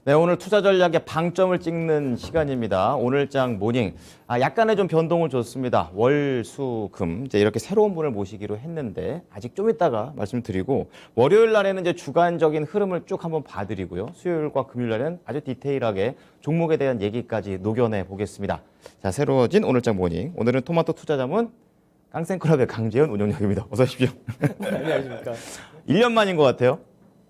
네, 오늘 투자 전략의 방점을 찍는 시간입니다. 오늘장 모닝. 약간의 좀 변동을 줬습니다. 월, 수, 금. 이제 이렇게 새로운 분을 모시기로 했는데, 아직 좀 이따가 말씀드리고, 월요일 날에는 이제 주간적인 흐름을 쭉 한번 봐드리고요. 수요일과 금요일 날에는 아주 디테일하게 종목에 대한 얘기까지 녹여내 보겠습니다. 자, 새로워진 오늘장 모닝. 오늘은 토마토 투자자문 깡센클럽의 강재현 운영력입니다. 어서 오십시오. 안녕하십니까. 1년 만인 것 같아요.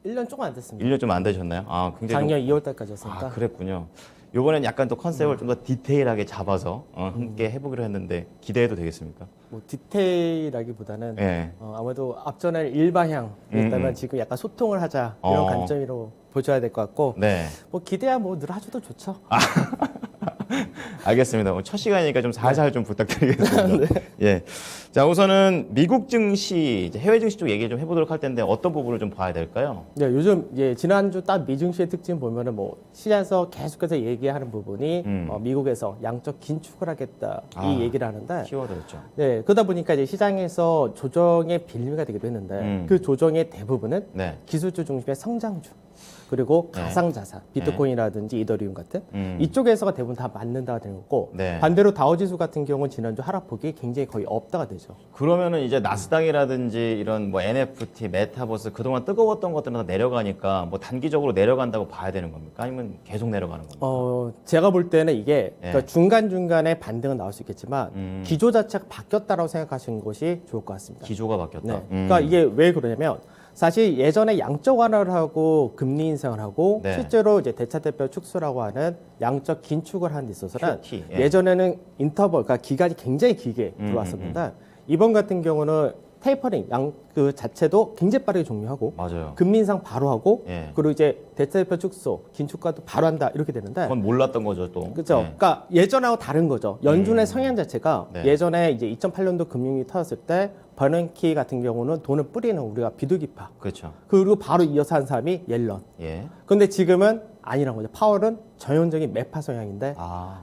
1년 조금 안 됐습니다. 1년 좀 안 되셨나요? 굉장히 작년 2월 달까지였으니까. 그랬군요. 이번엔 약간 또 컨셉을 좀 더 디테일하게 잡아서 함께 해보기로 했는데 기대해도 되겠습니까? 뭐 디테일하기보다는 예. 아무래도 앞전에 일방향이었다면 지금 약간 소통을 하자 이런 관점으로 보셔야 될 것 같고 네. 뭐 기대야 뭐 늘 하셔도 좋죠. 알겠습니다. 오늘 첫 시간이니까 좀 살살 좀 부탁드리겠습니다. 예. 자, 우선은 미국 증시, 이제 해외 증시 쪽 얘기 좀 해보도록 할 텐데 어떤 부분을 좀 봐야 될까요? 네, 요즘 지난주 딱 미증시의 특징 보면은 뭐 시장에서 계속해서 얘기하는 부분이 미국에서 양적 긴축을 하겠다 이 얘기를 하는데 키워드였죠. 네, 그러다 보니까 이제 시장에서 조정의 빌미가 되기도 했는데 그 조정의 대부분은 네. 기술주 중심의 성장주 그리고 가상자산, 비트코인이라든지 이더리움 같은 이쪽에서가 대부분 다 맞는다가 되는 거고 네. 반대로 다우지수 같은 경우는 지난주 하락폭이 굉장히 거의 없다가 되죠. 그러면은 이제 나스닥이라든지 이런 뭐 NFT, 메타버스 그동안 뜨거웠던 것들은 다 내려가니까 뭐 단기적으로 내려간다고 봐야 되는 겁니까? 아니면 계속 내려가는 겁니까? 제가 볼 때는 이게 그러니까 중간중간에 반등은 나올 수 있겠지만 기조 자체가 바뀌었다라고 생각하시는 것이 좋을 것 같습니다. 기조가 바뀌었다. 네. 그러니까 이게 왜 그러냐면 사실 예전에 양적 완화를 하고 금리 인상을 하고 네. 실제로 이제 대차대표 축소라고 하는 양적 긴축을 하는 데 있어서는 QT, 예전에는 인터벌, 그러니까 기간이 굉장히 길게 들어왔었는데 이번 같은 경우는 테이퍼링 그 자체도 굉장히 빠르게 종료하고 맞아요. 금리 인상 바로 하고 예. 그리고 이제 대차대표 축소, 긴축과도 바로 한다 이렇게 되는데 그건 몰랐던 거죠 또. 그렇죠. 네. 그러니까 예전하고 다른 거죠. 연준의 성향 자체가 네. 예전에 이제 2008년도 금융위 터졌을 때 버넌키 같은 경우는 돈을 뿌리는 우리가 비둘기파. 그렇죠. 그리고 바로 이어서 한 사람이 옐런. 예. 근데 지금은 아니란 거죠. 파월은 전형적인 매파 성향인데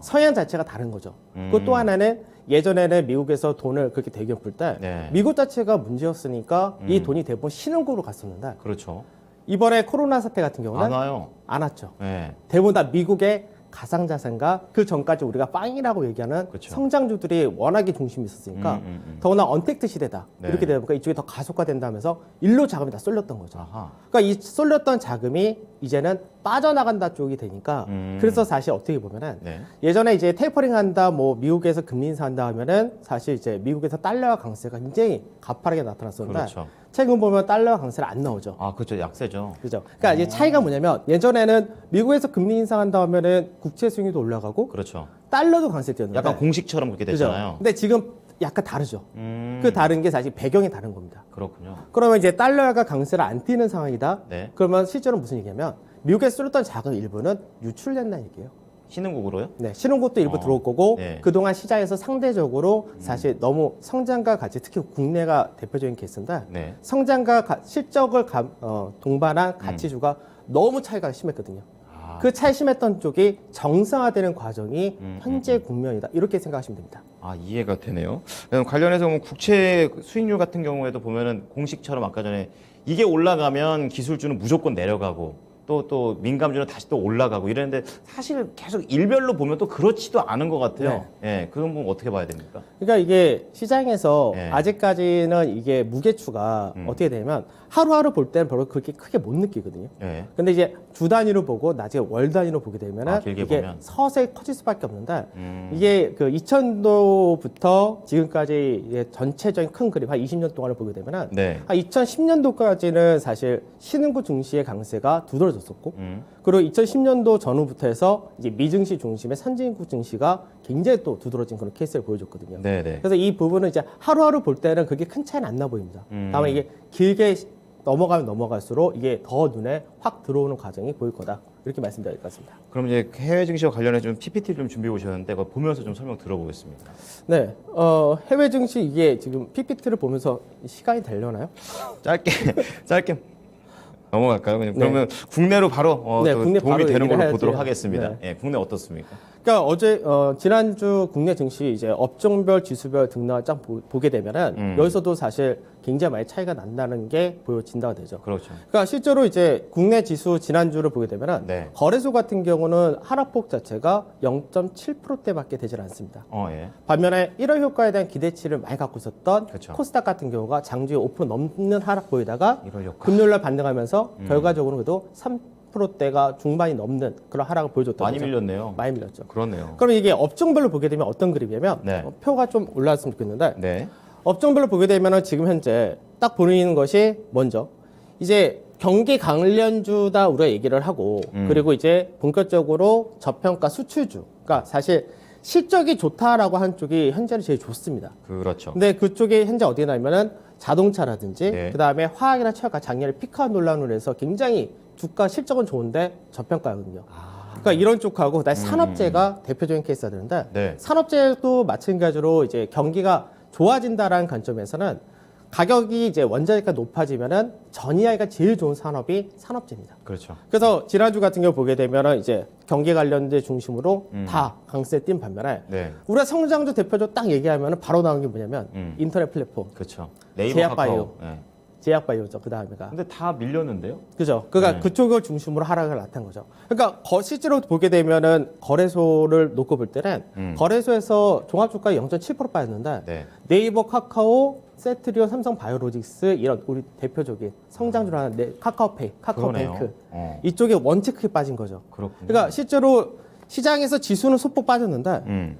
성향 자체가 다른 거죠. 그리고 또 하나는 예전에는 미국에서 돈을 그렇게 대기업 풀때 네. 미국 자체가 문제였으니까 이 돈이 대부분 신흥국으로 갔었는데 그렇죠. 이번에 코로나 사태 같은 경우는 안 와요. 안 왔죠. 네. 대부분 다 미국의 가상자산과 그 전까지 우리가 빵이라고 얘기하는 그쵸. 성장주들이 워낙에 중심이 있었으니까 더구나 언택트 시대다. 네. 이렇게 되다 보니까 이쪽이 더 가속화된다 면서 일로 자금이 다 쏠렸던 거죠. 아하. 그러니까 이 쏠렸던 자금이 이제는 빠져나간다 쪽이 되니까 그래서 사실 어떻게 보면은 네. 예전에 이제 테이퍼링 한다, 뭐 미국에서 금리 인상한다 하면은 사실 이제 미국에서 달러와 강세가 굉장히 가파르게 나타났었는데 그렇죠. 최근 보면 달러와 강세는 안 나오죠. 그렇죠. 약세죠. 그죠. 그러니까 이제 차이가 뭐냐면 예전에는 미국에서 금리 인상한다 하면은 국채 수익률도 올라가고 그렇죠. 달러도 강세되었는데 약간 공식처럼 그렇게 그죠. 됐잖아요. 근데 지금 약간 다르죠. 그 다른 게 사실 배경이 다른 겁니다. 그렇군요. 그러면 이제 달러가 강세를 안 띄는 상황이다. 네. 그러면 실제로 무슨 얘기냐면 미국에 쏠렸던 자금 일부는 유출된다는 얘기예요. 신흥국으로요? 네, 신흥국도 일부 들어올 거고 네. 그동안 시장에서 상대적으로 사실 너무 성장과 가치, 특히 국내가 대표적인 케이스인데 네. 성장과 실적을 동반한 가치주가 너무 차이가 심했거든요. 그 차이 심했던 쪽이 정상화되는 과정이 현재 국면이다. 이렇게 생각하시면 됩니다. 이해가 되네요. 관련해서 보면 국채 수익률 같은 경우에도 보면은 공식처럼 아까 전에 이게 올라가면 기술주는 무조건 내려가고 또 민감주는 다시 또 올라가고 이랬는데 사실 계속 일별로 보면 또 그렇지도 않은 것 같아요. 예, 그건 뭐 어떻게 봐야 됩니까? 그러니까 이게 시장에서 네. 아직까지는 이게 무게추가 어떻게 되냐면 하루하루 볼 때는 별로 그렇게 크게 못 느끼거든요. 예. 근데 이제 주 단위로 보고 나중에 월 단위로 보게 되면은 길게 이게 보면. 서서히 커질 수밖에 없는데 이게 그 2000년도부터 지금까지 이게 전체적인 큰 그림 한 20년 동안을 보게 되면은 네. 한 2010년도까지는 사실 신흥국 증시의 강세가 두드러졌었고 그리고 2010년도 전후부터 해서 이제 미증시 중심의 선진국 증시가 굉장히 또 두드러진 그런 케이스를 보여줬거든요. 네네. 그래서 이 부분은 이제 하루하루 볼 때는 그게 큰 차이는 안 나 보입니다. 다만 이게 길게 넘어가면 넘어갈수록 이게 더 눈에 확 들어오는 과정이 보일 거다. 이렇게 말씀드릴 것 같습니다. 그럼 이제 해외 증시와 관련해서 좀 PPT 좀 준비해 오셨는데 그거 보면서 좀 설명 들어보겠습니다. 네, 해외 증시 이게 지금 PPT를 보면서 시간이 되려나요? 짧게 넘어갈까요? 그러면 국내로 바로 네, 또 국내 도움이 바로 되는 얘기를 걸로 해야지. 보도록 하겠습니다. 네. 예, 국내 어떻습니까? 그러니까 어제 지난주 국내 증시 이제 업종별 지수별 등락을 쫙 보게 되면은 여기서도 사실 굉장히 많이 차이가 난다는 게 보여진다가 되죠. 그렇죠. 그러니까 실제로 이제 국내 지수 지난주를 보게 되면은 네. 거래소 같은 경우는 하락폭 자체가 0.7%대밖에 되질 않습니다. 예. 반면에 1월 효과에 대한 기대치를 많이 갖고 있었던 그쵸. 코스닥 같은 경우가 장주에 5% 넘는 하락 보이다가 1월 효과. 금요일날 반등하면서 결과적으로 그래도 3%대가 중반이 넘는 그런 하락을 보여줬던 많이 거죠. 밀렸네요. 많이 밀렸죠. 그렇네요. 그럼 이게 업종별로 보게 되면 어떤 그림이냐면 네. 표가 좀 올라왔으면 좋겠는데 네. 업종별로 보게 되면은 지금 현재 딱 보이는 것이 먼저 이제 경기 관련주다 우리가 얘기를 하고 그리고 이제 본격적으로 저평가 수출주 그러니까 사실 실적이 좋다라고 하는 쪽이 현재는 제일 좋습니다. 그렇죠. 근데 그쪽에 현재 어디에 나냐면은 자동차라든지 네. 그다음에 화학이나 철가 작년에 피크아웃 논란으로 해서 굉장히 주가 실적은 좋은데 저평가거든요. 그러니까 이런 쪽하고 그다음에 산업재가 대표적인 케이스가 되는데 네. 산업재도 마찬가지로 이제 경기가 좋아진다라는 관점에서는 가격이 이제 원자재가 높아지면은 전이하기가 제일 좋은 산업이 산업재입니다. 그렇죠. 그래서 지난주 같은 경우 보게 되면은 이제 경기 관련된 중심으로 다 강세 띈 반면에 네. 우리가 성장주 대표적 딱 얘기하면은 바로 나오는 게 뭐냐면 인터넷 플랫폼, 그렇죠. 네이버 제약바이오. 카카오. 네. 제약바이오죠. 그 다음에가 근데 다 밀렸는데요? 그죠. 그러니까 네. 그쪽을 중심으로 하락을 나타난 거죠. 그러니까 실제로 보게 되면은 거래소를 놓고 볼 때는 거래소에서 종합주가가 0.7% 빠졌는데 네. 네이버, 카카오, 세트리온, 삼성 바이오로직스 이런 우리 대표적인 성장주라는 카카오페이, 카카오뱅크 그러네요. 이쪽에 원체 크게 빠진 거죠. 그렇군요. 그러니까 실제로 시장에서 지수는 소폭 빠졌는데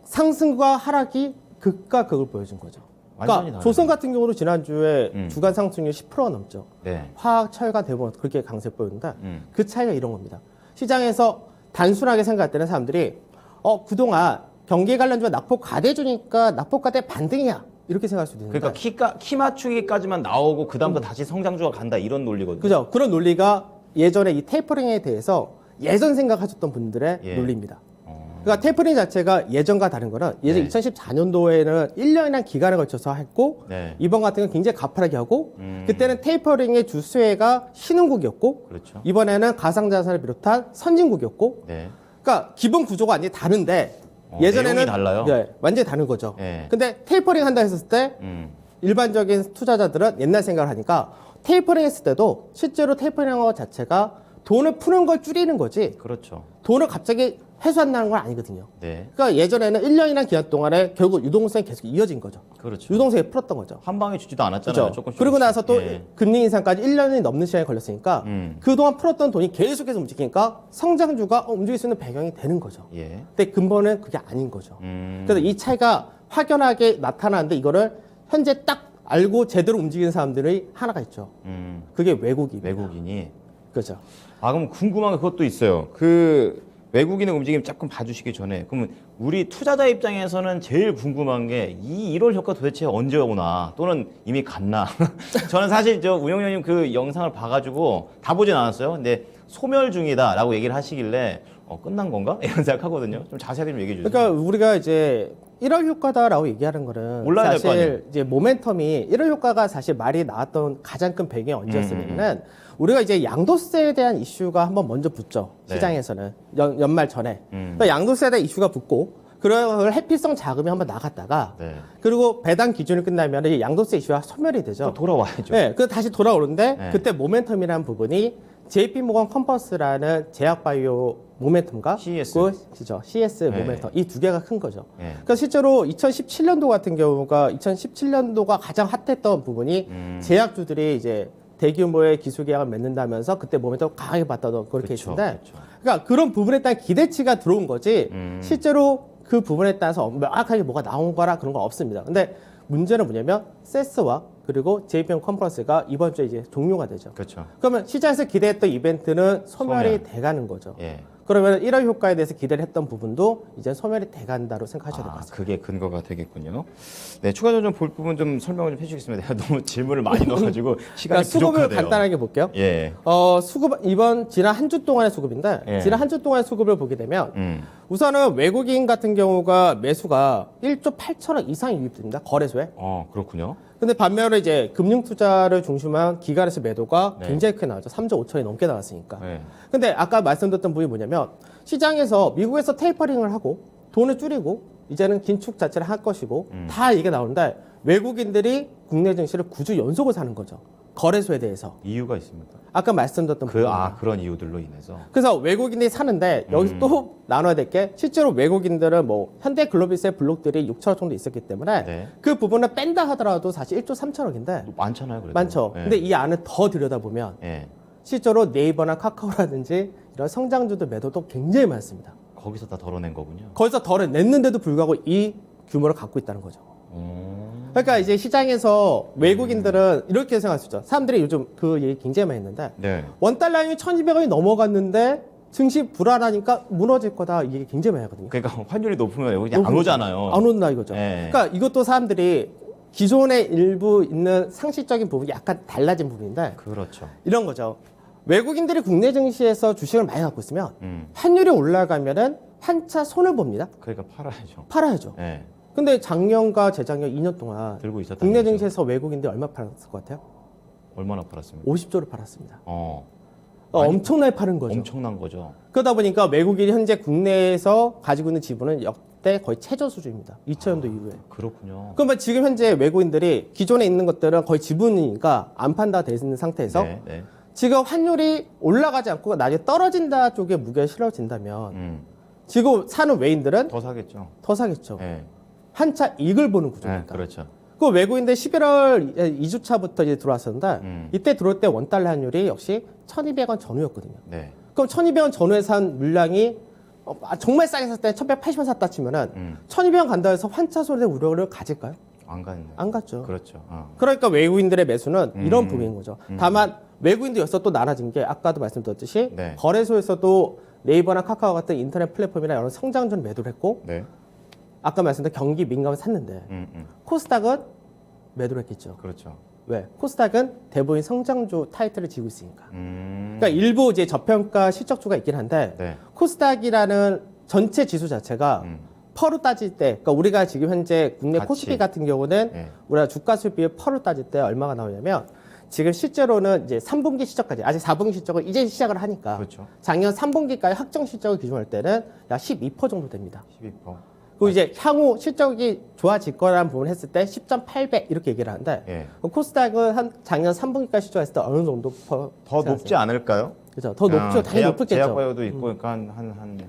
상승과 하락이 극과 극을 보여준 거죠. 완전히 그러니까 다르네요. 조선 같은 경우도 지난주에 주간 상승률 10%가 넘죠. 네. 화학, 철과 대부분 그렇게 강세 보였는데 그 차이가 이런 겁니다. 시장에서 단순하게 생각할 때는 사람들이 그동안 경기 관련주가 낙폭 과대주니까 낙폭 과대 반등이야 이렇게 생각할 수도 있는데 그러니까 키 맞추기까지만 나오고 그다음부터 다시 성장주가 간다 이런 논리거든요. 그죠? 그런 논리가 예전에 이 테이퍼링에 대해서 예전 생각하셨던 분들의 예. 논리입니다. 그러니까 테이퍼링 자체가 예전과 다른 거는 예전 네. 2014년도에는 1년이나 기간에 걸쳐서 했고 네. 이번 같은 건 굉장히 가파르게 하고 그때는 테이퍼링의 주수혜가 신흥국이었고 그렇죠. 이번에는 가상자산을 비롯한 선진국이었고 네. 그러니까 기본 구조가 완전히 다른데 예전에는 내용이 달라요? 네, 완전히 다른 거죠. 네. 근데 테이퍼링 한다 했을 때 일반적인 투자자들은 옛날 생각을 하니까 테이퍼링 했을 때도 실제로 테이퍼링 자체가 돈을 푸는 걸 줄이는 거지 그렇죠. 돈을 갑자기 회수한다는 건 아니거든요. 네. 그러니까 예전에는 1년이나 기간 동안에 결국 유동성이 계속 이어진 거죠. 그렇죠. 유동성이 풀었던 거죠. 한 방에 주지도 않았잖아요. 그죠? 조금씩. 그리고 나서 또 예. 금리 인상까지 1년이 넘는 시간이 걸렸으니까 그동안 풀었던 돈이 계속해서 움직이니까 성장주가 움직일 수 있는 배경이 되는 거죠. 예. 근데 근본은 그게 아닌 거죠. 그래서 이 차이가 확연하게 나타나는데 이거를 현재 딱 알고 제대로 움직이는 사람들이 하나가 있죠. 그게 외국입니다. 외국인이. 그렇죠. 그럼 궁금한 게 그것도 있어요. 그 외국인의 움직임 조금 봐주시기 전에 그러면 우리 투자자 입장에서는 제일 궁금한 게 이 1월 효과 도대체 언제 오나 또는 이미 갔나? 저는 사실 저 우영현님 그 영상을 봐가지고 다 보진 않았어요. 근데 소멸 중이다라고 얘기를 하시길래 끝난 건가? 이런 생각하거든요. 좀 자세하게 좀 얘기해 주세요. 그러니까 우리가 이제 1월 효과다라고 얘기하는 거는 올라야 될거 아니에요? 사실 이제 모멘텀이 1월 효과가 사실 말이 나왔던 가장 큰 배경이 언제였냐면은 우리가 이제 양도세에 대한 이슈가 한번 먼저 붙죠. 네. 시장에서는 연말 전에. 그러니까 양도세에 대한 이슈가 붙고 그걸 해피성 자금이 한번 나갔다가 네. 그리고 배당 기준이 끝나면 이 양도세 이슈가 소멸이 되죠. 또 돌아와야죠. 네, 그 다시 돌아오는데 네. 그때 모멘텀이라는 부분이 JP 모건 컴퍼스라는 제약바이오 모멘텀과 CES. 그죠 CS 네. 모멘텀 이 두 개가 큰 거죠. 네. 그러니까 실제로 2017년도 같은 경우가 2017년도가 가장 핫했던 부분이 제약주들이 이제 대규모의 기술 계약을 맺는다면서 그때 모멘텀 강하게 봤다던 그런 그쵸, 케이스인데 그쵸. 그러니까 그런 부분에 따른 기대치가 들어온 거지 실제로 그 부분에 따라서 명확하게 뭐가 나온 거라 그런 건 없습니다. 근데 문제는 뭐냐면 세스와 그리고 JPM 컨퍼런스가 이번 주에 이제 종료가 되죠. 그렇죠. 그러면 시장에서 기대했던 이벤트는 소멸이 돼가는 거죠. 예. 그러면 1월 효과에 대해서 기대를 했던 부분도 이제 소멸이 돼간다로 생각하셔야 될 것 같습니다. 그게 근거가 되겠군요. 네, 추가적으로 좀 볼 부분 좀 설명을 좀 해주시겠습니다. 내가 너무 질문을 많이 넣어가지고 시간이 그러니까 수급을 부족하대요. 간단하게 볼게요. 예. 수급 이번 지난 한 주 동안의 수급인데 예. 지난 한 주 동안의 수급을 보게 되면 우선은 외국인 같은 경우가 매수가 1조 8천억 이상이 유입됩니다. 거래소에. 그렇군요. 근데 반면에 이제 금융 투자를 중심한 기관에서 매도가 네. 굉장히 크게 나왔죠. 3조 5천이 넘게 나왔으니까. 네. 근데 아까 말씀드렸던 부분이 뭐냐면 시장에서 미국에서 테이퍼링을 하고 돈을 줄이고 이제는 긴축 자체를 할 것이고 다 이게 나오는데 외국인들이 국내 증시를 9주 연속을 사는 거죠. 거래소에 대해서. 이유가 있습니까? 아까 말씀드렸던 부분입니다. 그런 이유들로 인해서. 그래서 외국인들이 사는데 여기서 또 나눠야 될 게 실제로 외국인들은 뭐 현대글로비스의 블록들이 6천억 정도 있었기 때문에 네. 그 부분을 뺀다 하더라도 사실 1조 3천억인데 많잖아요, 그래도. 많죠. 네. 근데 이 안을 더 들여다보면 예. 실제로 네이버나 카카오라든지 이런 성장주들 매도도 굉장히 많습니다. 거기서 다 덜어낸 거군요. 거기서 덜을 냈는데도 불구하고 이 규모를 갖고 있다는 거죠. 그러니까 이제 시장에서 외국인들은 이렇게 생각할 수 있죠. 사람들이 요즘 그 얘기 굉장히 많이 했는데 네. 원달러이 1,200원이 넘어갔는데 증시 불안하니까 무너질 거다 이 얘기 굉장히 많이 하거든요. 그러니까 환율이 높으면 여기 안 오잖아요. 안 온다 이거죠. 네. 그러니까 이것도 사람들이 기존에 일부 있는 상식적인 부분이 약간 달라진 부분인데 그렇죠. 이런 거죠. 외국인들이 국내 증시에서 주식을 많이 갖고 있으면 음. 환율이 올라가면은 한차 손을 봅니다. 그러니까 팔아야죠. 팔아야죠. 예. 근데 작년과 재작년 2년 동안 들고 있었다. 국내 증시에서 외국인들이 얼마 팔았을 것 같아요? 얼마나 팔았습니까? 50조를 팔았습니다. 아니, 엄청나게 파는 거죠. 엄청난 거죠. 그러다 보니까 외국인이 현재 국내에서 가지고 있는 지분은 역대 거의 최저 수준입니다. 2000년도 이후에. 그렇군요. 그러면 지금 현재 외국인들이 기존에 있는 것들은 거의 지분이니까 안 판다 돼 있는 상태에서 네, 네. 지금 환율이 올라가지 않고 나중에 떨어진다 쪽에 무게가 실어진다면 지금 사는 외인들은 더 사겠죠. 더 사겠죠. 예. 한차 이익을 보는 네, 구조입니다. 그렇죠. 그 외국인들 11월 2주차부터 이제 들어왔었는데 이때 들어올 때 원달러 환율이 역시 1,200원 전후였거든요. 네. 그럼 1,200원 전후에 산 물량이 정말 싸게 샀을 때 1,180원 샀다 치면은 1,200원 간다 해서 환차손의 우려를 가질까요? 안 갔네. 안 갔죠. 그렇죠. 그러니까 외국인들의 매수는 이런 부분인 거죠. 다만 외국인도 여기서 또 나눠진 게 아까도 말씀드렸듯이 네. 거래소에서도 네이버나 카카오 같은 인터넷 플랫폼이나 이런 성장주 매도를 했고 네. 아까 말씀드린 경기 민감을 샀는데 코스닥은 매도를 했겠죠. 그렇죠. 왜? 코스닥은 대부분 성장주 타이틀을 지고 있으니까. 음. 그러니까 일부 이제 저평가 실적주가 있긴 한데 네. 코스닥이라는 전체 지수 자체가 퍼로 따질 때, 그러니까 우리가 지금 현재 국내 가치. 코스피 같은 경우는 네. 우리가 주가 수익비율 퍼로 따질 때 얼마가 나오냐면 지금 실제로는 이제 3분기 실적까지 아직 4분기 실적을 이제 시작을 하니까 그렇죠. 작년 3분기까지 확정 실적을 기준할 때는 약 12% 정도 됩니다. 12%. 그리고 이제 향후 실적이 좋아질 거라는 부분을 했을 때 10.8배 이렇게 얘기를 하는데 예. 그럼 코스닥은 한 작년 3분기까지 실적했을 때 어느 정도 더 생각하세요? 높지 않을까요? 그렇죠. 더 높죠. 당연히 높겠죠. 제약바이오도 있고 그러니까 한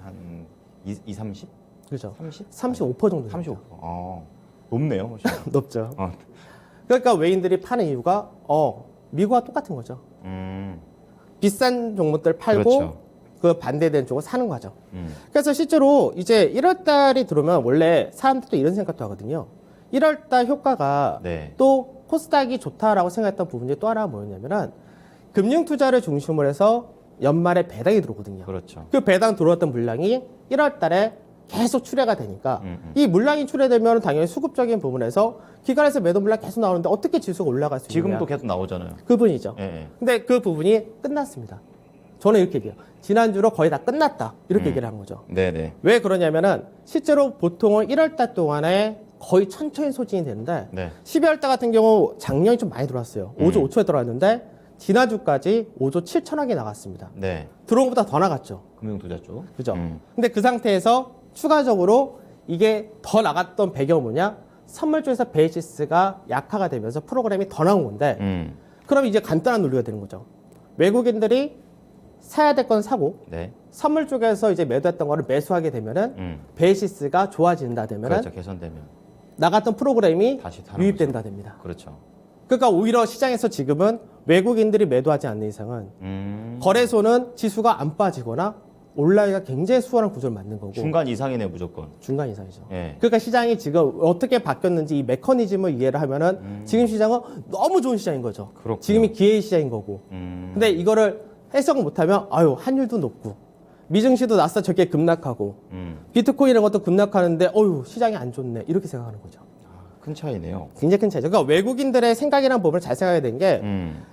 2, 30? 그렇죠. 30? 35% 정도. 35%. 높네요. 훨씬. 높죠. 어. 그러니까 외인들이 파는 이유가 미국과 똑같은 거죠. 비싼 종목들 팔고 그렇죠. 그 반대되는 쪽을 사는 거죠. 그래서 실제로 이제 1월 달이 들어오면 원래 사람들도 이런 생각도 하거든요. 1월 달 효과가 네. 또 코스닥이 좋다라고 생각했던 부분이 또 하나가 뭐였냐면은 금융 투자를 중심으로 해서 연말에 배당이 들어오거든요. 그렇죠. 그 배당 들어왔던 물량이 1월 달에 계속 출회가 되니까 이 물량이 출회되면 당연히 수급적인 부분에서 기관에서 매도 물량 계속 나오는데 어떻게 지수가 올라갈 수 있느냐. 지금도 계속 나오잖아요. 그분이죠. 예, 예. 근데 그 부분이 끝났습니다. 저는 이렇게 얘기해요. 지난주로 거의 다 끝났다. 이렇게 얘기를 한 거죠. 네네. 왜 그러냐면은 실제로 보통은 1월 달 동안에 거의 천천히 소진이 되는데 네. 12월 달 같은 경우 작년이 좀 많이 들어왔어요. 5조 5천에 들어왔는데 지난주까지 5조 7천억이 나갔습니다. 네. 들어온 것보다 더 나갔죠. 금융투자 쪽. 그죠? 근데 그 상태에서 추가적으로 이게 더 나갔던 배경은 뭐냐? 선물 쪽에서 베이시스가 약화가 되면서 프로그램이 더 나온 건데 그럼 이제 간단한 논리가 되는 거죠. 외국인들이 사야 될 건 사고 네. 선물 쪽에서 이제 매도했던 거를 매수하게 되면은 베이시스가 좋아진다 되면은 그렇죠. 개선되면. 나갔던 프로그램이 다시 타는 유입된다 됩니다. 그렇죠. 그러니까 오히려 시장에서 지금은 외국인들이 매도하지 않는 이상은 거래소는 지수가 안 빠지거나 올라가기가 굉장히 수월한 구조를 만든 거고 중간 이상이네 무조건. 중간 이상이죠. 예. 그러니까 시장이 지금 어떻게 바뀌었는지 이 메커니즘을 이해를 하면은 지금 시장은 너무 좋은 시장인 거죠. 그렇군요. 지금이 기회의 시장인 거고. 근데 이거를 해석을 못하면 환율도 높고 미증시도 나스닥 저게 급락하고 비트코인 이런 것도 급락하는데 시장이 안 좋네 이렇게 생각하는 거죠. 큰 차이네요. 굉장히 큰 차이죠. 그러니까 외국인들의 생각이라는 부분을 잘 생각해야 되는 게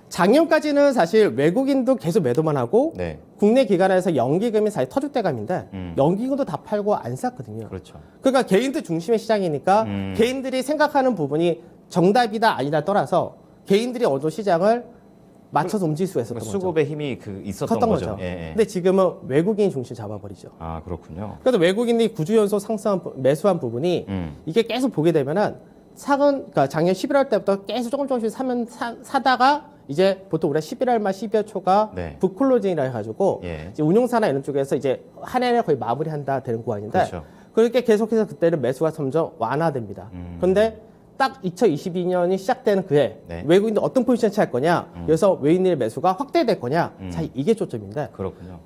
작년까지는 사실 외국인도 계속 매도만 하고 네. 국내 기관에서 연기금이 사실 터줏대감인데 연기금도 다 팔고 안 샀거든요. 그렇죠. 그러니까 개인들 중심의 시장이니까 개인들이 생각하는 부분이 정답이다 아니다 떠나서 개인들이 어느 정도 시장을 맞춰서 움직일 수가 있었던 거죠. 수급의 힘이 있었던 컸던 거죠. 거죠. 예, 예. 근데 지금은 외국인 중심 잡아버리죠. 아, 그렇군요. 그래서 외국인들이 9주 연속 상승한 매수한 부분이 이게 계속 보게 되면은 그러니까 작년 11월 때부터 계속 조금씩 사다가 이제 보통 우리가 11월 말 12월 초가 네. 북클로징이라 해가지고 예. 이제 운용사나 이런 쪽에서 이제 한 해를 거의 마무리한다 되는 구간인데 그렇죠. 그렇게 계속해서 그때는 매수가 점점 완화됩니다. 그런데 딱 2022년이 시작되는 그해 네. 외국인들 어떤 포지션 취할 거냐 그래서 외국인의 매수가 확대될 거냐 사실 이게 초점인데 그렇군요.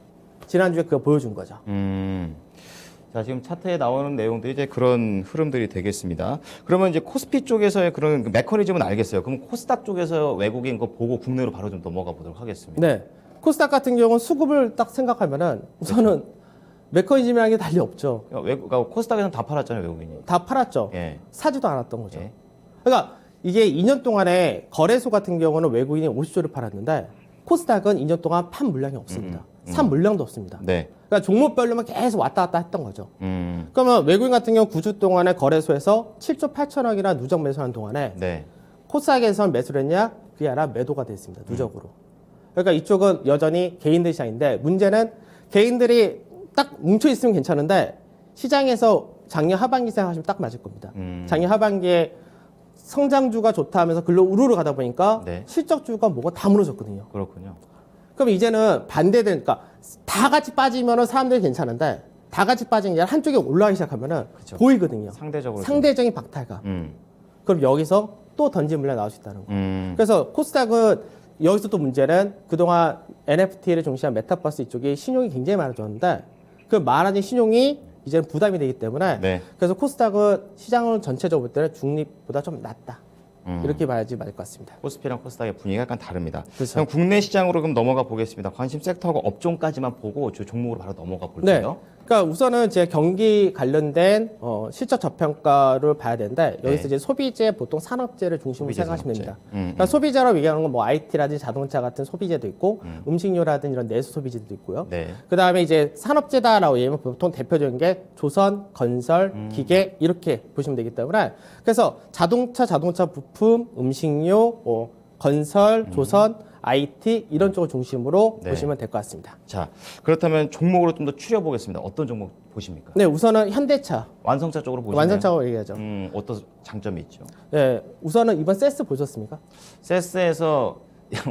지난주에 그거 보여준 거죠. 자, 지금 차트에 나오는 내용들이 이제 그런 흐름들이 되겠습니다. 그러면 이제 코스피 쪽에서의 그런 그 메커니즘은 알겠어요. 그럼 코스닥 쪽에서 외국인 거 보고 국내로 바로 좀 넘어가 보도록 하겠습니다. 네. 코스닥 같은 경우는 수급을 딱 생각하면은 우선은 메커니즘이라는 게 달리 없죠. 그러니까 코스닥에서는 다 팔았잖아요, 외국인이. 다 팔았죠. 예. 사지도 않았던 거죠. 예. 그러니까 이게 2년 동안에 거래소 같은 경우는 외국인이 50조를 팔았는데 코스닥은 2년 동안 판 물량이 없습니다. 산 물량도 없습니다. 네. 그러니까 종목별로만 계속 왔다 갔다 했던 거죠. 그러면 외국인 같은 경우 9주 동안에 거래소에서 7조 8천억이나 누적 매수한 동안에 네. 코스닥에서는 매수를 했냐? 그게 아니라 매도가 됐습니다. 누적으로. 그러니까 이쪽은 여전히 개인들 시장인데 문제는 개인들이 딱 뭉쳐 있으면 괜찮은데 시장에서 작년 하반기 생각하시면 딱 맞을 겁니다. 작년 하반기에 성장주가 좋다 하면서 글로 우르르 가다 보니까 네. 실적주가 뭐가 다 무너졌거든요. 그렇군요. 그럼 이제는 반대된, 그러니까 다 같이 빠지면은 사람들이 괜찮은데 다 같이 빠진 게 아니라 한쪽에 올라가기 시작하면은 그쵸. 보이거든요. 상대적으로. 상대적인 박탈감. 좀, 그럼 여기서 또 던진 물량 나올 수 있다는 거예요. 음. 그래서 코스닥은 여기서 또 문제는 그동안 NFT를 중시한 메타버스 이쪽이 신용이 굉장히 많아졌는데 그 많아진 신용이 이제는 부담이 되기 때문에 네. 그래서 코스닥은 시장을 전체적으로 볼 때는 중립보다 좀 낮다. 이렇게 봐야지 맞을 것 같습니다. 코스피랑 코스닥의 분위기가 약간 다릅니다. 그렇죠. 그럼 국내 시장으로 그럼 넘어가 보겠습니다. 관심 섹터하고 업종까지만 보고 저 종목으로 바로 넘어가 네. 볼게요. 그러니까 우선은 이제 경기 관련된 실적 저평가를 봐야 되는데 여기서 네. 이제 소비재 보통 산업재를 중심으로 소비재, 생각하시면 산업재. 됩니다. 그러니까 소비재라고 얘기하는 건 뭐 IT라든지 자동차 같은 소비재도 있고 음식료라든지 이런 내수 소비재도 있고요. 네. 그 다음에 이제 산업재다라고 얘기하면 보통 대표적인 게 조선, 건설, 기계 이렇게 보시면 되기 때문에 그래서 자동차 부품, 음식료, 건설, 조선, IT 이런 쪽을 중심으로 네. 보시면 될 것 같습니다. 자, 그렇다면 종목으로 좀 더 추려보겠습니다. 어떤 종목 보십니까? 네, 우선은 현대차, 완성차 쪽으로 보시나요? 완성차라고 얘기하죠. 어떤 장점이 있죠? 네, 우선은 이번 세스 보셨습니까? 세스에서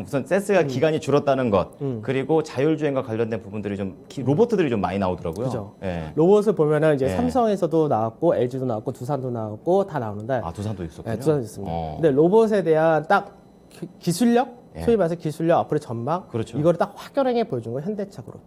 우선 세스가 기간이 줄었다는 것 그리고 자율주행과 관련된 부분들이 좀 로봇들이 좀 많이 나오더라고요. 그죠. 예. 로봇을 보면은 이제 네. 삼성에서도 나왔고 LG도 나왔고 두산도 나왔고 다 나오는데 아, 두산도 있었군요. 네, 두산도 있습니다. 어. 근데 로봇에 대한 딱 기술력, 예. 소위 말해서 기술력 앞으로의 전망 그렇죠. 이거를 딱 확연하게 보여준 건 현대차 그룹.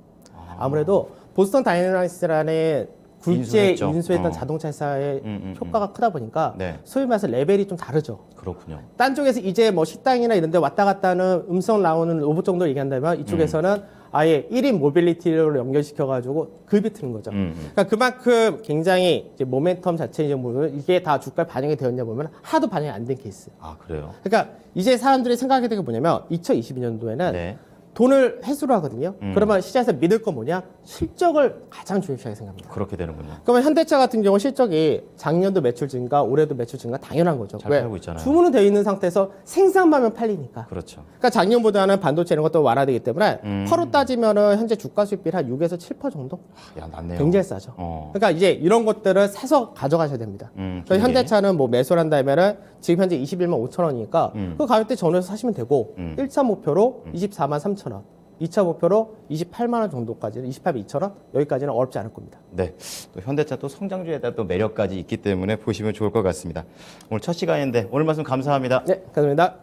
아무래도 보스턴 다이내믹스라는 굴지에 인수했죠. 인수했던 자동차 회사의 효과가 크다 보니까 네. 소위 말해서 레벨이 좀 다르죠. 그렇군요. 딴 쪽에서 이제 뭐 식당이나 이런 데 왔다 갔다 하는 음성 나오는 로봇 정도 얘기한다면 이쪽에서는 아예 1인 모빌리티로 연결시켜가지고 급이 트는 거죠. 그러니까 그만큼 굉장히 이제 모멘텀 자체 이제 보면 이게 다 주가에 반영이 되었냐 보면 하도 반영이 안 된 케이스. 아, 그래요? 그러니까 이제 사람들이 생각하게 되는 게 뭐냐면 2022년도에는 네. 돈을 회수를 하거든요. 그러면 시장에서 믿을 건 뭐냐? 실적을 가장 중요시하게 생각합니다. 그렇게 되는군요. 그러면 현대차 같은 경우 실적이 작년도 매출 증가, 올해도 매출 증가 당연한 거죠. 잘 팔고 있잖아요. 주문은 되어 있는 상태에서 생산만 하면 팔리니까. 그렇죠. 그러니까 작년보다는 반도체 이런 것도 완화되기 때문에 퍼로 따지면은 현재 주가 수익비를 한 6에서 7% 정도? 야, 낫네요. 굉장히 싸죠. 그러니까 이제 이런 것들을 사서 가져가셔야 됩니다. 그래서 길게. 현대차는 뭐 매수를 한다면은 지금 현재 21만 5천 원이니까 그 가격대 전후에서 사시면 되고 1차 목표로 24만 3천 원. 2차 목표로 28만 원 정도까지는 28만 2천 원 여기까지는 어렵지 않을 겁니다. 네, 또 현대차 또 성장주에 대한 또 매력까지 있기 때문에 보시면 좋을 것 같습니다. 오늘 첫 시간인데 오늘 말씀 감사합니다. 네, 감사합니다.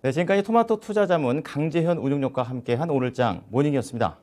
네, 지금까지 토마토 투자자문 강재현 운용력과 함께한 오늘장 모닝이었습니다.